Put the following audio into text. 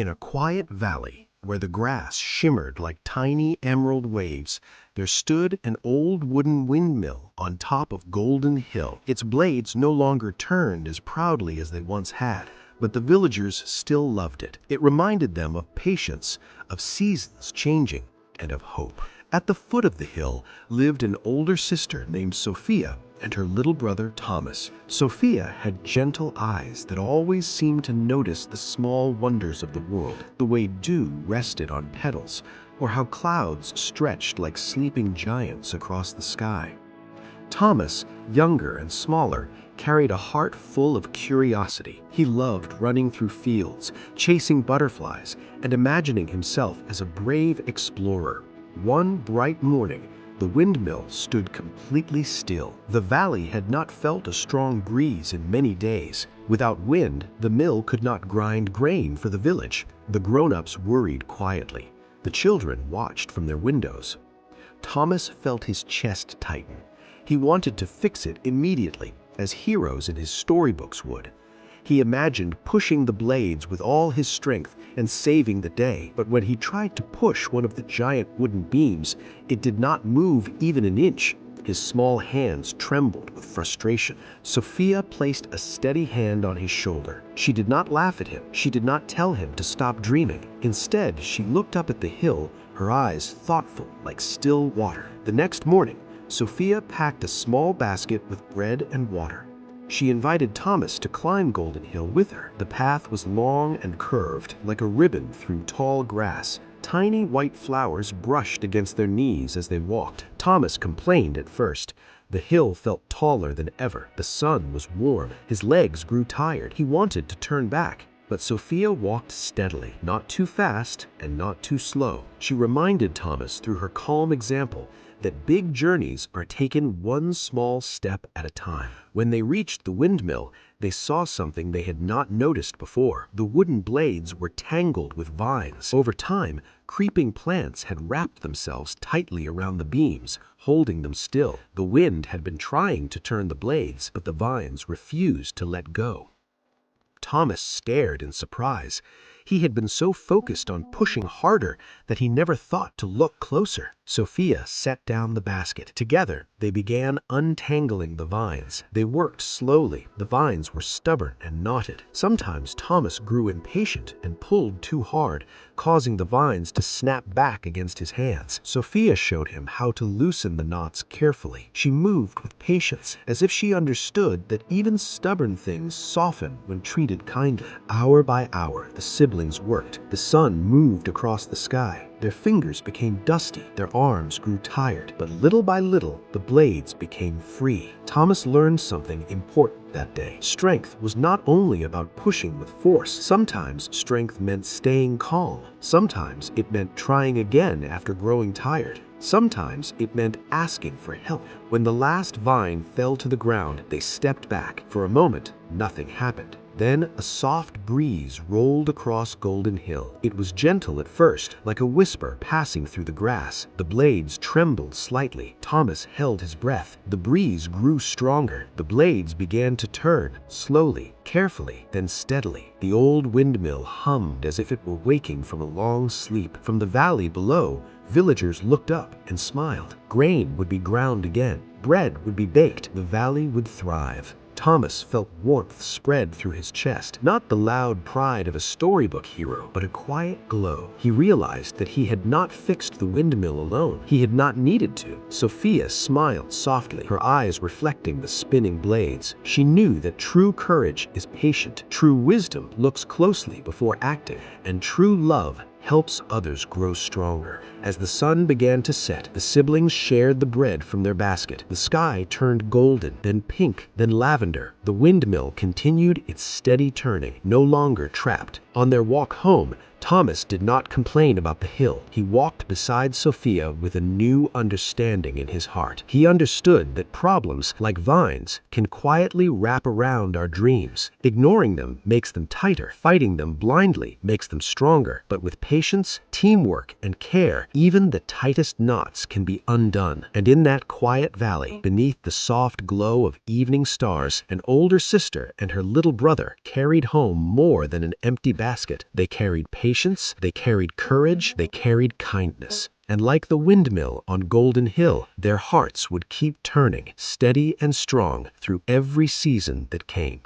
In a quiet valley, where the grass shimmered like tiny emerald waves, there stood an old wooden windmill on top of Golden Hill. Its blades no longer turned as proudly as they once had, but the villagers still loved it. It reminded them of patience, of seasons changing, and of hope. At the foot of the hill lived an older sister named Sofia and her little brother Thomas. Sofia had gentle eyes that always seemed to notice the small wonders of the world, the way dew rested on petals, or how clouds stretched like sleeping giants across the sky. Thomas, younger and smaller, carried a heart full of curiosity. He loved running through fields, chasing butterflies, and imagining himself as a brave explorer. One bright morning, the windmill stood completely still. The valley had not felt a strong breeze in many days. Without wind, the mill could not grind grain for the village. The grown-ups worried quietly. The children watched from their windows. Thomas felt his chest tighten. He wanted to fix it immediately, as heroes in his storybooks would. He imagined pushing the blades with all his strength and saving the day. But when he tried to push one of the giant wooden beams, it did not move even an inch. His small hands trembled with frustration. Sofia placed a steady hand on his shoulder. She did not laugh at him. She did not tell him to stop dreaming. Instead, she looked up at the hill, her eyes thoughtful like still water. The next morning, Sofia packed a small basket with bread and water. She invited Thomas to climb Golden Hill with her. The path was long and curved, like a ribbon through tall grass. Tiny white flowers brushed against their knees as they walked. Thomas complained at first. The hill felt taller than ever. The sun was warm. His legs grew tired. He wanted to turn back. But Sofia walked steadily, not too fast and not too slow. She reminded Thomas through her calm example that big journeys are taken one small step at a time. When they reached the windmill, they saw something they had not noticed before. The wooden blades were tangled with vines. Over time, creeping plants had wrapped themselves tightly around the beams, holding them still. The wind had been trying to turn the blades, but the vines refused to let go. Thomas stared in surprise. He had been so focused on pushing harder that he never thought to look closer. Sofia set down the basket. Together, they began untangling the vines. They worked slowly. The vines were stubborn and knotted. Sometimes Thomas grew impatient and pulled too hard, causing the vines to snap back against his hands. Sofia showed him how to loosen the knots carefully. She moved with patience, as if she understood that even stubborn things soften when treated kindly. Hour by hour, the siblings worked. The sun moved across the sky. Their fingers became dusty, their arms grew tired, but little by little, the blades became free. Thomas learned something important that day. Strength was not only about pushing with force. Sometimes strength meant staying calm. Sometimes it meant trying again after growing tired. Sometimes it meant asking for help. When the last vine fell to the ground, they stepped back. For a moment, nothing happened. Then a soft breeze rolled across Golden Hill. It was gentle at first, like a whisper passing through the grass. The blades trembled slightly. Thomas held his breath. The breeze grew stronger. The blades began to turn, slowly, carefully, then steadily. The old windmill hummed as if it were waking from a long sleep. From the valley below, villagers looked up and smiled. Grain would be ground again. Bread would be baked. The valley would thrive. Thomas felt warmth spread through his chest, not the loud pride of a storybook hero, but a quiet glow. He realized that he had not fixed the windmill alone. He had not needed to. Sofia smiled softly, her eyes reflecting the spinning blades. She knew that true courage is patient, true wisdom looks closely before acting, and true love helps others grow stronger. As the sun began to set, the siblings shared the bread from their basket. The sky turned golden, then pink, then lavender. The windmill continued its steady turning, no longer trapped. On their walk home, Thomas did not complain about the hill. He walked beside Sofia with a new understanding in his heart. He understood that problems, like vines, can quietly wrap around our dreams. Ignoring them makes them tighter. Fighting them blindly makes them stronger. But with patience, teamwork, and care, even the tightest knots can be undone. And in that quiet valley, beneath the soft glow of evening stars, an older sister and her little brother carried home more than an empty basket. They carried patience, they carried courage, they carried kindness. And like the windmill on Golden Hill, their hearts would keep turning, steady and strong, through every season that came.